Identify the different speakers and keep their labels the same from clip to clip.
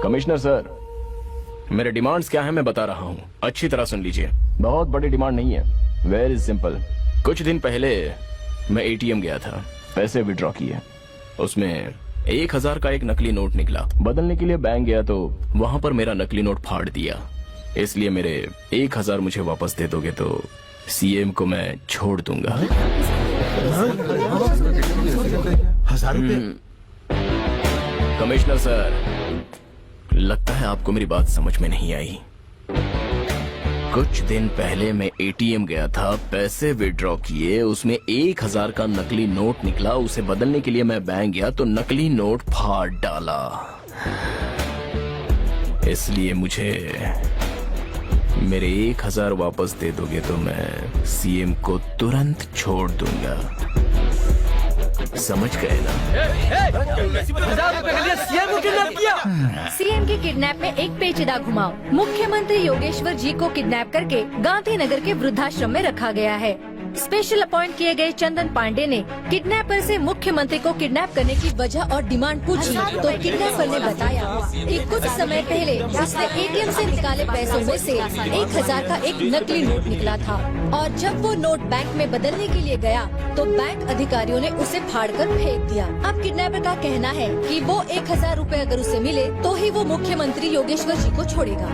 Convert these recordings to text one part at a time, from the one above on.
Speaker 1: Commissioner sir, मेरे demands क्या हैं मैं बता रहा हूँ, अच्छी तरह सुन लीजिए। बहुत बड़ी डिमांड नहीं है, वेरी सिंपल। कुछ दिन पहले मैं एटीएम गया था, पैसे विड्रॉ किए, उसमें 1000 का एक नकली नोट निकला। बदलने के लिए बैंक गया तो वहां पर मेरा नकली नोट फाड़ दिया। इसलिए मेरे 1000 मुझे वापस दे दोगे तो सीएम को मैं छोड़ दूंगा।
Speaker 2: 1000 रुपए?
Speaker 1: कमिश्नर सर, लगता है आपको मेरी बात समझ में नहीं आई। कुछ दिन पहले मैं एटीएम गया था, पैसे विड्रॉ किए, उसमें 1000 का नकली नोट निकला। उसे बदलने के लिए मैं बैंक गया तो नकली नोट फाड़ डाला। इसलिए मुझे मेरे 1000 वापस दे दोगे तो मैं सीएम को तुरंत छोड़ दूंगा। समझ गए ना?
Speaker 3: सीएम के किडनैप में एक पेचीदा घुमाव। मुख्यमंत्री योगेश्वर जी को किडनैप करके गांधीनगर के वृद्धाश्रम में रखा गया है। स्पेशल अपॉइंट किए गए चंदन पांडे ने किडनैपर से मुख्यमंत्री को किडनैप करने की वजह और डिमांड पूछी तो किडनैपर ने बताया कि कुछ समय पहले उसने एटीएम से निकाले पैसों में से 1000 का एक नकली नोट निकला था और जब वो नोट बैंक में बदलने के लिए गया तो बैंक अधिकारियों ने उसे फाड़कर फेंक दिया। अब किडनैपर का कहना है कि वो 1000 रुपए अगर उसे मिले तो ही वो मुख्यमंत्री योगेश्वर जी को छोड़ेगा।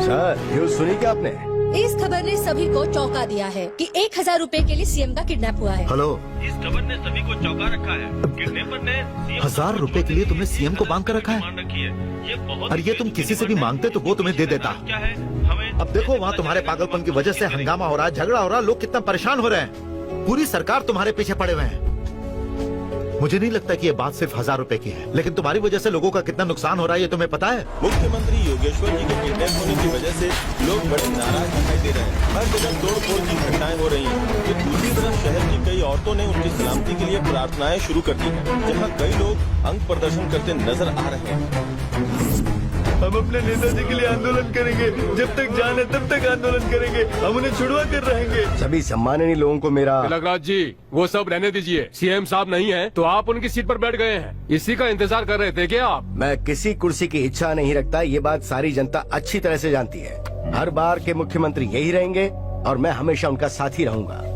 Speaker 2: सर, न्यूज़ सुनी क्या आपने?
Speaker 3: इस खबर ने सभी को चौंका दिया है कि 1000 रुपए के लिए सीएम का किडनैप हुआ है।
Speaker 2: हेलो,
Speaker 4: इस खबर ने सभी को चौंका रखा है। किडनैपर ने
Speaker 2: 1000 रुपए के लिए तुमने सीएम को बांध कर रखा है?
Speaker 4: मांग रखी है। ये बहुत
Speaker 2: और ये तुम किसी से भी मांगते तो वो तुम्हें दे देता।
Speaker 4: क्या है हमें
Speaker 2: अब देखो वहाँ तुम्हारे पागलपन की वजह से हंगामा हो रहा है, झगड़ा हो रहा है, लोग कितना परेशान हो रहे हैं। पूरी सरकार तुम्हारे पीछे पड़े हुए हैं। मुझे नहीं लगता कि ये बात सिर्फ 1000 रुपए की है, लेकिन तुम्हारी वजह से लोगों का कितना नुकसान हो रहा है ये तुम्हें पता है?
Speaker 5: मुख्यमंत्री योगेश्वर जी के किडनैप होने की वजह से लोग बड़े नाराज दिखाई दे रहे हैं। हर जगह तोड़फोड़ की घटनाएं हो रही हैं। तो दूसरी तरफ शहर की कई औरतों ने उनकी सलामती के लिए प्रार्थनाएं शुरू कर दी हैं, जहां कई लोग अंग प्रदर्शन करते नजर आ रहे हैं।
Speaker 6: हम अपने नेताजी के लिए आंदोलन करेंगे, जब तक जान है तब तक आंदोलन करेंगे, हम उन्हें छुड़वा कर रहेंगे।
Speaker 2: सभी सम्माननीय लोगों को मेरा
Speaker 7: तिलकराज जी, वो सब रहने दीजिए। सीएम साहब नहीं है तो आप उनकी सीट पर बैठ गए हैं, इसी का इंतजार कर रहे थे क्या आप?
Speaker 2: मैं किसी कुर्सी की इच्छा नहीं रखता, ये बात सारी जनता अच्छी तरह से जानती है। हर बार के मुख्यमंत्री यही रहेंगे और मैं हमेशा उनका साथ ही रहूंगा।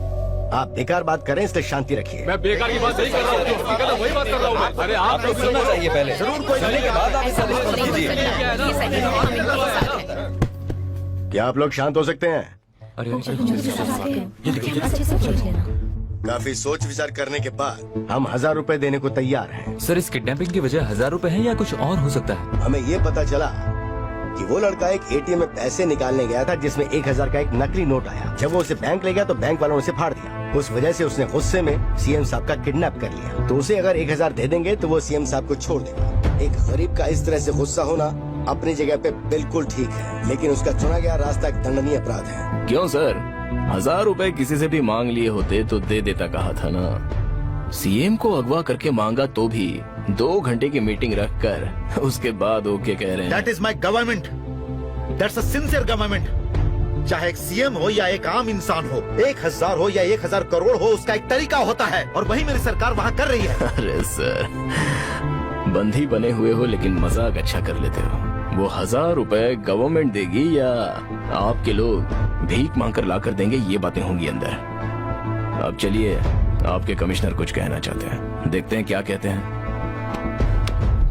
Speaker 2: आप बेकार बात करें इसलिए शांति रखिए।
Speaker 7: मैं बेकार की बात नहीं कर रहा हूँ, जो हकीकत है वही बात कर रहा हूँ मैं। अरे आप लोग सुनना चाहिए पहले।
Speaker 2: जरूर कोई के बाद आप क्या आप लोग शांत हो सकते हैं? काफी सोच विचार करने के बाद हम 1000 रुपए देने को तैयार हैं।
Speaker 8: सर, इस किडनैपिंग की वजह 1000 रुपए है या कुछ और हो सकता है?
Speaker 2: हमें ये पता चला कि वो लड़का एक एटीएम में पैसे निकालने गया था जिसमें 1000 का एक नकली नोट आया। जब वो उसे बैंक ले गया तो बैंक वालों ने उसे फाड़ दिया। उस वजह से उसने गुस्से में सीएम साहब का किडनैप कर लिया। तो उसे अगर 1000 दे देंगे तो वो सीएम साहब को छोड़ देगा। एक गरीब का इस तरह से गुस्सा होना अपनी जगह पे बिल्कुल ठीक है, लेकिन उसका चुना गया रास्ता एक दंडनीय अपराध है।
Speaker 1: क्यों सर, 1000 रुपए किसी से भी मांग लिए होते तो दे देता कहा था ना। सीएम को अगवा करके मांगा तो भी 2 घंटे की मीटिंग रखकर उसके बाद ओके कह रहे हैं।
Speaker 2: That is my government, that's a sincere government. चाहे एक सीएम हो या एक आम इंसान हो, 1000 हो या 1000 करोड़ हो, उसका एक तरीका होता है और वही मेरी सरकार वहाँ कर रही है।
Speaker 1: अरे सर, बंदी बने हुए हो लेकिन मजाक अच्छा कर लेते हो। वो 1000 रुपए गवर्नमेंट देगी या आपके लोग भीख मांग कर ला कर देंगे, ये बातें होंगी अंदर। अब चलिए, आपके कमिश्नर कुछ कहना चाहते हैं, देखते हैं क्या कहते हैं।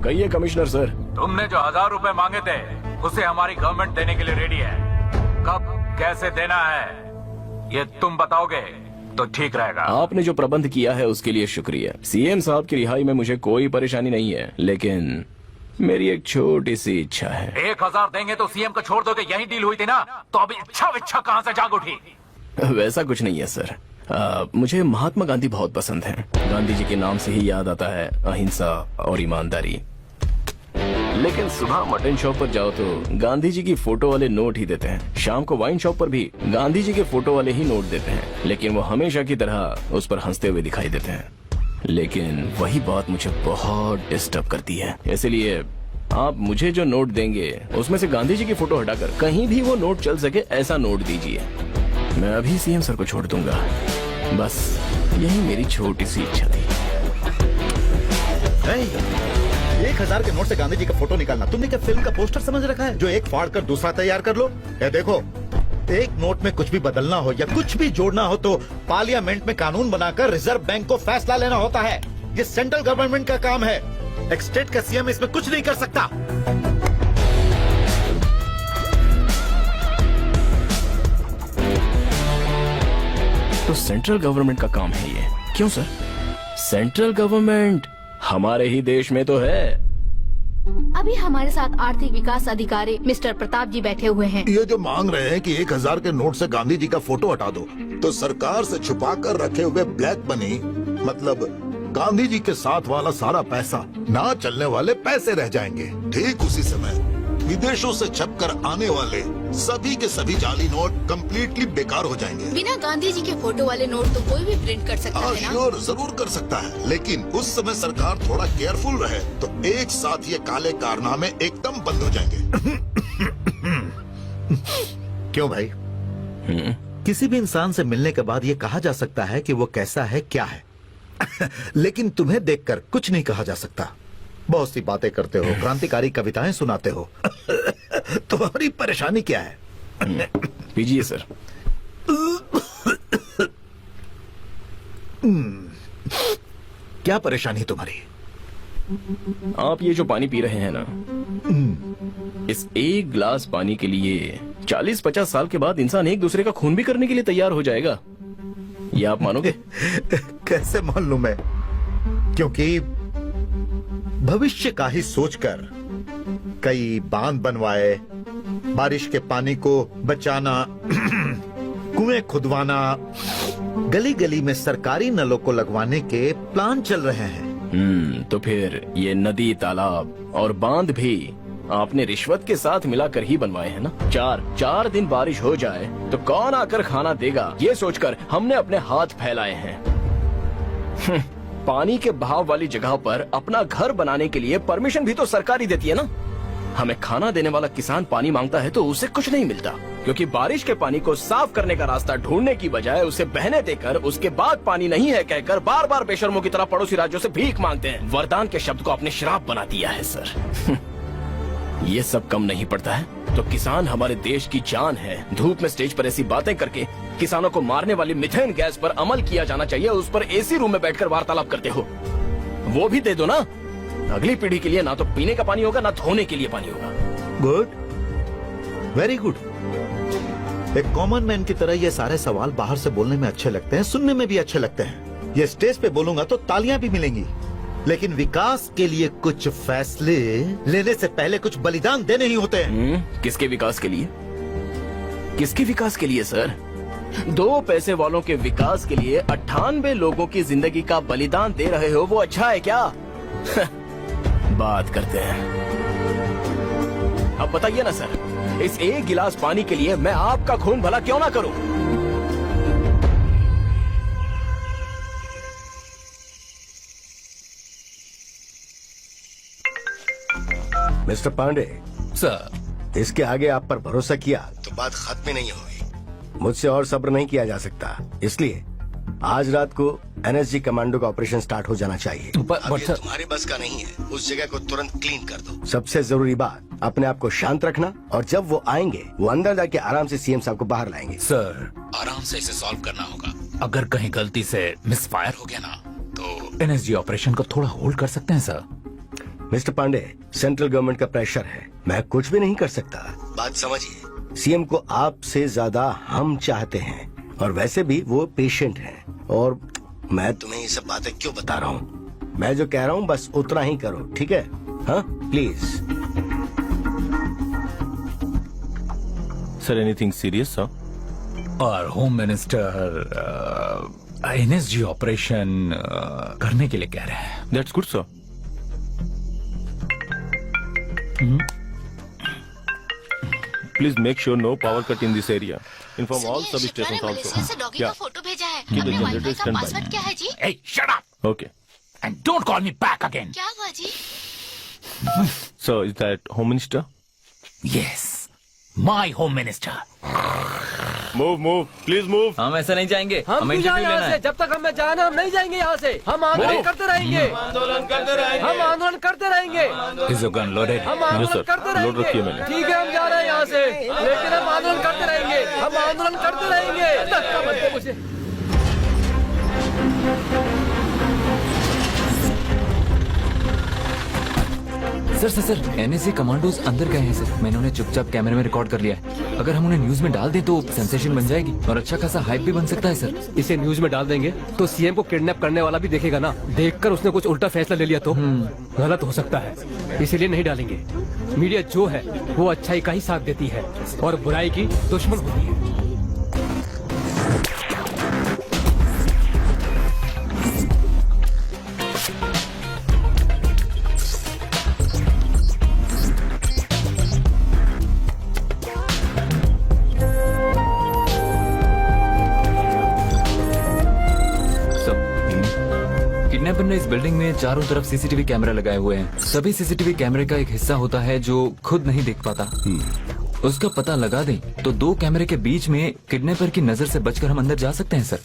Speaker 1: कहिए कमिश्नर सर।
Speaker 8: तुमने जो 1000 रुपए मांगे थे उसे हमारी गवर्नमेंट देने के लिए रेडी है। कब कैसे देना है ये तुम बताओगे तो ठीक रहेगा।
Speaker 1: आपने जो प्रबंध किया है उसके लिए शुक्रिया। सीएम साहब की रिहाई में मुझे कोई परेशानी नहीं है, लेकिन मेरी एक छोटी सी इच्छा है।
Speaker 8: 1000 देंगे तो सीएम को छोड़ दोगे, यही डील हुई थी ना? तो अभी इच्छा विच्छा कहाँ से जाग उठी?
Speaker 1: वैसा कुछ नहीं है सर। मुझे महात्मा गांधी बहुत पसंद हैं। गांधी जी के नाम से ही याद आता है अहिंसा और ईमानदारी। लेकिन सुबह मटन शॉप पर जाओ तो गांधी जी की फोटो वाले नोट ही देते हैं, शाम को वाइन शॉप पर भी गांधी जी के फोटो वाले ही नोट देते हैं, लेकिन वो हमेशा की तरह उस पर हंसते हुए दिखाई देते हैं। लेकिन वही बात मुझे बहुत डिस्टर्ब करती है। इसलिए आप मुझे जो नोट देंगे उसमें से गांधी जी की फोटो हटाकर कहीं भी वो नोट चल सके ऐसा नोट दीजिए। मैं अभी सीएम सर को छोड़ दूंगा। बस यही मेरी छोटी सी इच्छा थी।
Speaker 9: 1000 के नोट से गांधी जी का फोटो निकालना तुमने क्या फिल्म का पोस्टर समझ रखा है जो एक फाड़ कर दूसरा तैयार कर लो? ये देखो, एक नोट में कुछ भी बदलना हो या कुछ भी जोड़ना हो तो पार्लियामेंट में कानून बनाकर रिजर्व बैंक को फैसला लेना होता है। ये सेंट्रल गवर्नमेंट का काम है। एक स्टेट का सीएम इसमें कुछ नहीं कर सकता।
Speaker 1: तो सेंट्रल गवर्नमेंट का काम है ये, क्यों सर? सेंट्रल गवर्नमेंट हमारे ही देश में तो है।
Speaker 3: अभी हमारे साथ आर्थिक विकास अधिकारी मिस्टर प्रताप जी बैठे हुए हैं।
Speaker 10: ये जो मांग रहे हैं कि 1000 के नोट से गांधी जी का फोटो हटा दो, तो सरकार से छुपा कर रखे हुए ब्लैक मनी, मतलब गांधी जी के साथ वाला सारा पैसा, ना चलने वाले पैसे रह जाएंगे। ठीक उसी समय विदेशों से छपकर आने वाले सभी के सभी जाली नोट कम्प्लीटली बेकार हो जाएंगे।
Speaker 3: बिना गांधी जी के फोटो वाले नोट तो कोई भी प्रिंट कर सकता है ना?
Speaker 10: श्योर, जरूर कर सकता है, लेकिन उस समय सरकार थोड़ा केयरफुल रहे तो एक साथ ये काले कारनामे एकदम बंद हो जाएंगे।
Speaker 9: क्यों भाई? किसी भी इंसान से मिलने के बाद ये कहा जा सकता है कि वो कैसा है, क्या है। लेकिन तुम्हें देखकर कुछ नहीं कहा जा सकता। बहुत सी बातें करते हो, क्रांतिकारी कविताएं सुनाते हो। तुम्हारी परेशानी क्या है?
Speaker 1: पीजिए सर।
Speaker 9: क्या परेशानी है तुम्हारी?
Speaker 1: आप ये जो पानी पी रहे हैं ना, इस एक गिलास पानी के लिए 40-50 साल के बाद इंसान एक दूसरे का खून भी करने के लिए तैयार हो जाएगा। ये आप मानोगे?
Speaker 9: कैसे मान लूं मैं? क्योंकि भविष्य का ही सोचकर कई बांध बनवाए, बारिश के पानी को बचाना, कुएं खुदवाना, गली गली में सरकारी नलों को लगवाने के प्लान चल रहे हैं।
Speaker 1: तो फिर ये नदी, तालाब और बांध भी आपने रिश्वत के साथ मिलाकर ही बनवाए हैं ना? 4 दिन बारिश हो जाए तो कौन आकर खाना देगा, ये सोचकर हमने अपने हाथ फैलाए हैं। पानी के बहाव वाली जगह पर अपना घर बनाने के लिए परमिशन भी तो सरकार ही देती है ना। हमें खाना देने वाला किसान पानी मांगता है तो उसे कुछ नहीं मिलता, क्योंकि बारिश के पानी को साफ करने का रास्ता ढूंढने की बजाय उसे बहने देकर उसके बाद पानी नहीं है कहकर बार बार बेशर्मों की तरह पड़ोसी राज्यों से भीख मांगते हैं। वरदान के शब्द को आपने श्राप बना दिया है सर। ये सब कम नहीं पड़ता है तो किसान हमारे देश की जान है। धूप में स्टेज पर ऐसी बातें करके किसानों को मारने वाली मीथेन गैस पर अमल किया जाना चाहिए। उस पर एसी रूम में बैठकर वार्तालाप करते हो, वो भी दे दो ना। अगली पीढ़ी के लिए ना तो पीने का पानी होगा, ना धोने के लिए पानी होगा।
Speaker 9: Good, very good. एक कॉमन मैन की तरह ये सारे सवाल बाहर से बोलने में अच्छे लगते हैं, सुनने में भी अच्छे लगते हैं। ये स्टेज पे बोलूंगा तो तालियां भी मिलेंगी, लेकिन विकास के लिए कुछ फैसले लेने से पहले कुछ बलिदान देने ही होते हैं।
Speaker 1: किसके विकास के लिए? किसके विकास के लिए सर? 2 पैसे वालों के विकास के लिए 98 लोगों की जिंदगी का बलिदान दे रहे हो, वो अच्छा है क्या? बात करते हैं। अब बताइए ना सर, इस एक गिलास पानी के लिए मैं आपका खून भला क्यों ना करूं?
Speaker 2: मिस्टर पांडे
Speaker 6: सर,
Speaker 2: इसके आगे आप पर भरोसा किया तो बात खत्म ही नहीं होगी। मुझसे और सब्र नहीं किया जा सकता, इसलिए आज रात को एनएसजी कमांडो का ऑपरेशन स्टार्ट हो जाना चाहिए। अब ये तुम्हारी बस का नहीं है, उस जगह को तुरंत क्लीन कर दो। सबसे जरूरी बात, अपने आप को शांत रखना, और जब वो आएंगे वो अंदर जाके आराम से सीएम साहब को बाहर लाएंगे।
Speaker 6: सर,
Speaker 8: आराम से इसे सॉल्व करना होगा।
Speaker 6: अगर कहीं गलती से मिसफायर हो गया ना तो एनएसजी ऑपरेशन को थोड़ा होल्ड कर सकते हैं sir.
Speaker 2: Mister Pandey, central government का प्रेशर है, मैं कुछ भी नहीं कर सकता। बात समझिए, सीएम को आपसे ज्यादा हम चाहते हैं, और वैसे भी वो पेशेंट हैं। और मैं तुम्हें ये सब बातें क्यों बता रहा हूँ? मैं जो कह रहा हूँ बस उतना ही करो, ठीक है? हाँ, please.
Speaker 5: Sir, anything serious sir?
Speaker 6: और होम मिनिस्टर एनएसजी ऑपरेशन करने के लिए कह रहे हैं।
Speaker 5: That's good sir. Please make sure no power cut in this area. Inform all substations also.
Speaker 3: Doggy का फोटो भेजा है।
Speaker 5: Keep the
Speaker 3: अपने
Speaker 5: generator
Speaker 3: वाईफाई का
Speaker 5: standby.
Speaker 3: पासवर्ड क्या है जी?
Speaker 6: Hey, shut up!
Speaker 5: Okay.
Speaker 6: And don't call me back again.
Speaker 3: क्या हुआ जी?
Speaker 5: So, is that Home Minister?
Speaker 6: Yes, my home minister.
Speaker 5: Move move please move.
Speaker 11: हम ऐसा नहीं जाएंगे,
Speaker 7: हम
Speaker 11: हमें
Speaker 7: क्यों जाएं
Speaker 11: इंटरव्यू
Speaker 7: यहाँ
Speaker 11: लेना
Speaker 7: से?
Speaker 11: है।
Speaker 7: जब तक हमें जाना हम नहीं जाएंगे यहाँ से। हम आंदोलन करते रहेंगे,
Speaker 5: आंदोलन करते रहेंगे।
Speaker 7: हम आंदोलन करते रहेंगे,
Speaker 11: Is your gun loaded?
Speaker 7: हम आंदोलन करते
Speaker 5: लोड रखी है
Speaker 7: रहेंगे।
Speaker 5: मैंने।
Speaker 7: ठीक है हम जा रहे हैं यहाँ से, लेकिन हम आंदोलन करते रहेंगे, हम आंदोलन करते रहेंगे। धक्का मत दो मुझे।
Speaker 11: सर एनएसजी कमांडोज अंदर गए हैं सर। मैंने उन्हें चुपचाप कैमरे में रिकॉर्ड कर लिया है। अगर हम उन्हें न्यूज में डाल दें तो सेंसेशन बन जाएगी और अच्छा खासा हाइप भी बन सकता है सर।
Speaker 7: इसे न्यूज में डाल देंगे तो सीएम को किडनैप करने वाला भी देखेगा ना, देखकर उसने कुछ उल्टा फैसला ले लिया तो गलत हो सकता है, इसीलिए नहीं डालेंगे। मीडिया जो है वो अच्छाई का ही साथ देती है और बुराई की दुश्मन होती है।
Speaker 11: किडनैपर ने इस बिल्डिंग में चारों तरफ सीसीटीवी कैमरा लगाए हुए हैं। सभी सीसीटीवी कैमरे का एक हिस्सा होता है जो खुद नहीं देख पाता। उसका पता लगा दें तो 2 कैमरे के बीच में किडनैपर की नजर से बचकर हम अंदर जा सकते हैं सर।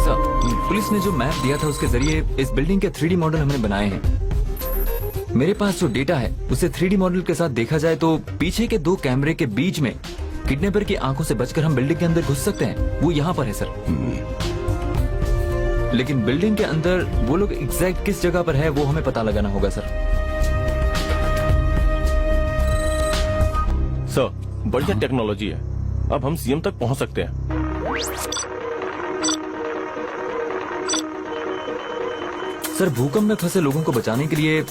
Speaker 11: सर पुलिस ने जो मैप दिया था उसके जरिए इस बिल्डिंग के 3D मॉडल हमने बनाए हैं। मेरे पास जो डेटा है उसे 3D मॉडल के साथ देखा जाए तो पीछे के 2 कैमरे के बीच में किडनैपर की आंखों से बचकर हम बिल्डिंग के अंदर घुस सकते हैं। वो यहाँ पर है सर। लेकिन बिल्डिंग के अंदर वो लोग एग्जैक्ट किस जगह पर है वो हमें पता लगाना होगा सर।
Speaker 5: सर बढ़िया टेक्नोलॉजी है, अब हम सीएम तक पहुंच सकते हैं।
Speaker 11: सर भूकंप में फंसे लोगों को बचाने के लिए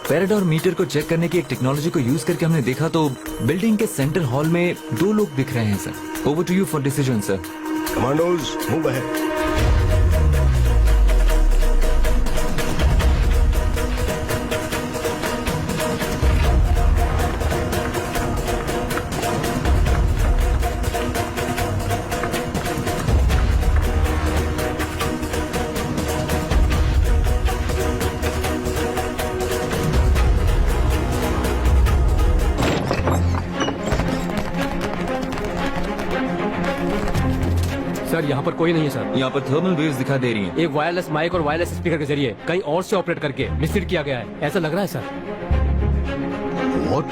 Speaker 11: पैराडोर मीटर को चेक करने की एक टेक्नोलॉजी को यूज करके हमने देखा तो बिल्डिंग के सेंटर हॉल में 2 लोग दिख रहे हैं sir. Over to you for decision sir.
Speaker 2: Commandos move ahead.
Speaker 7: Sir यहाँ पर कोई नहीं है सर।
Speaker 11: यहाँ पर थर्मल वेव्स दिखा दे रही हैं।
Speaker 7: एक वायरलेस माइक और वायरलेस स्पीकर के जरिए कहीं और से ऑपरेट करके मिसलीड किया गया है, ऐसा लग रहा है sir.
Speaker 2: What?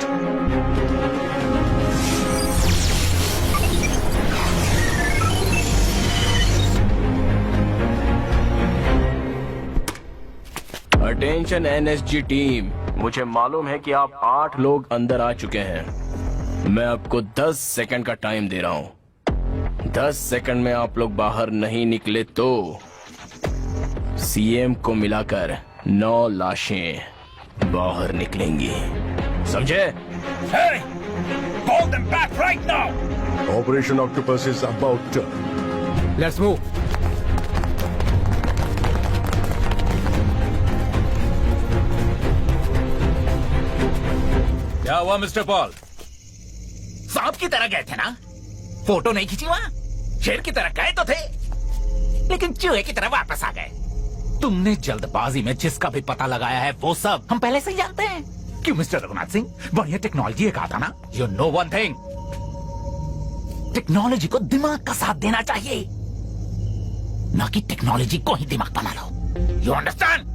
Speaker 1: Attention NSG team, मुझे मालूम है कि आप 8 लोग अंदर आ चुके हैं। मैं आपको 10 सेकंड का टाइम दे रहा हूं। 10 सेकंड में आप लोग बाहर नहीं निकले तो सीएम को मिलाकर 9 लाशें बाहर निकलेंगी, समझे?
Speaker 2: Operation octopus is about to.
Speaker 7: Let's move.
Speaker 8: क्या हुआ मिस्टर पॉल? सांप की तरह गए थे ना? फोटो नहीं खींची वहाँ? शेर की तरह गए तो थे, लेकिन चूहे की तरह वापस आ गए। तुमने जल्दबाजी में जिसका भी पता लगाया है वो सब हम पहले से ही जानते हैं। क्यों मिस्टर रघुनाथ सिंह? बढ़िया टेक्नोलॉजी कहा था ना। You know one thing, technology को दिमाग का साथ देना चाहिए, ना कि टेक्नोलॉजी को ही दिमाग बना लो। You understand?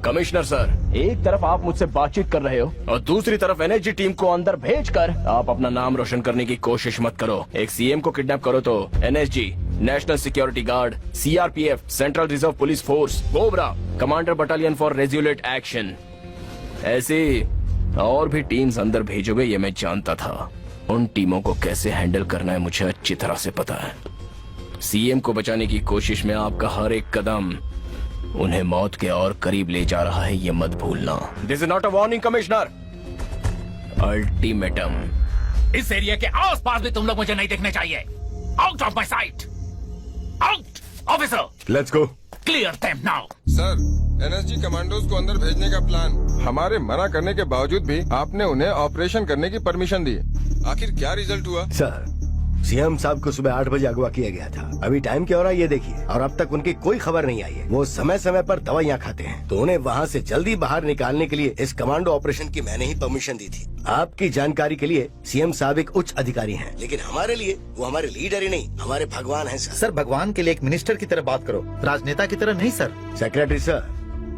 Speaker 1: कमिश्नर सर, एक तरफ आप मुझसे बातचीत कर रहे हो और दूसरी तरफ एनएसजी टीम को अंदर भेजकर आप अपना नाम रोशन करने की कोशिश मत करो। एक सीएम को किडनैप करो तो NSG, national security guard, CRPF, central reserve police force, cobra, commander battalion for resolute action, ऐसी और भी टीम्स अंदर भेजोगे ये मैं जानता था। उन टीमों को कैसे हैंडल करना है मुझे अच्छी तरह से पता है। सीएम को बचाने की कोशिश में आपका हर एक कदम उन्हें मौत के और करीब ले जा रहा है, ये मत भूलना। This is not a warning commissioner, ultimatum.
Speaker 8: इस एरिया के आसपास भी तुम लोग मुझे नहीं देखने चाहिए। Out of my site, out. Officer,
Speaker 2: let's go.
Speaker 8: Clear them now.
Speaker 6: Sir, NSG commandos को अंदर भेजने का प्लान, हमारे मना करने के बावजूद भी आपने उन्हें ऑपरेशन करने की परमिशन दी। आखिर क्या रिजल्ट हुआ?
Speaker 2: सर, सीएम साहब को सुबह 8 बजे अगवा किया गया था। अभी टाइम क्या हो रहा है ये देखिए, और अब तक उनकी कोई खबर नहीं आई है। वो समय समय पर दवाइयाँ खाते हैं, तो उन्हें वहाँ से जल्दी बाहर निकालने के लिए इस कमांडो ऑपरेशन की मैंने ही परमिशन दी थी। आपकी जानकारी के लिए सीएम साहब एक उच्च अधिकारी हैं, लेकिन हमारे लिए वो हमारे लीडर ही नहीं, हमारे भगवान हैं सर।
Speaker 9: सर भगवान के लिए एक मिनिस्टर की तरह बात करो, राजनेता की तरह नहीं सर।
Speaker 2: सेक्रेटरी सर,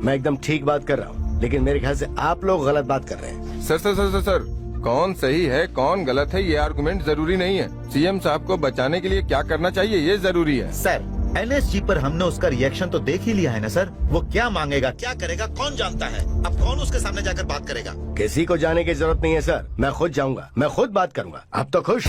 Speaker 2: मैं एकदम ठीक बात कर रहा हूँ, लेकिन मेरे ख्याल से आप लोग गलत बात कर रहे हैं।
Speaker 6: सर, कौन सही है कौन गलत है ये आर्गुमेंट जरूरी नहीं है। सीएम साहब को बचाने के लिए क्या करना चाहिए ये जरूरी है।
Speaker 9: सर एनएसजी पर हमने उसका रिएक्शन तो देख ही लिया है ना सर। वो क्या मांगेगा क्या करेगा कौन जानता है। अब कौन उसके सामने जाकर बात करेगा।
Speaker 2: किसी को जाने की जरूरत नहीं है सर, मैं खुद जाऊंगा, मैं खुद बात करूंगा। अब तो खुश।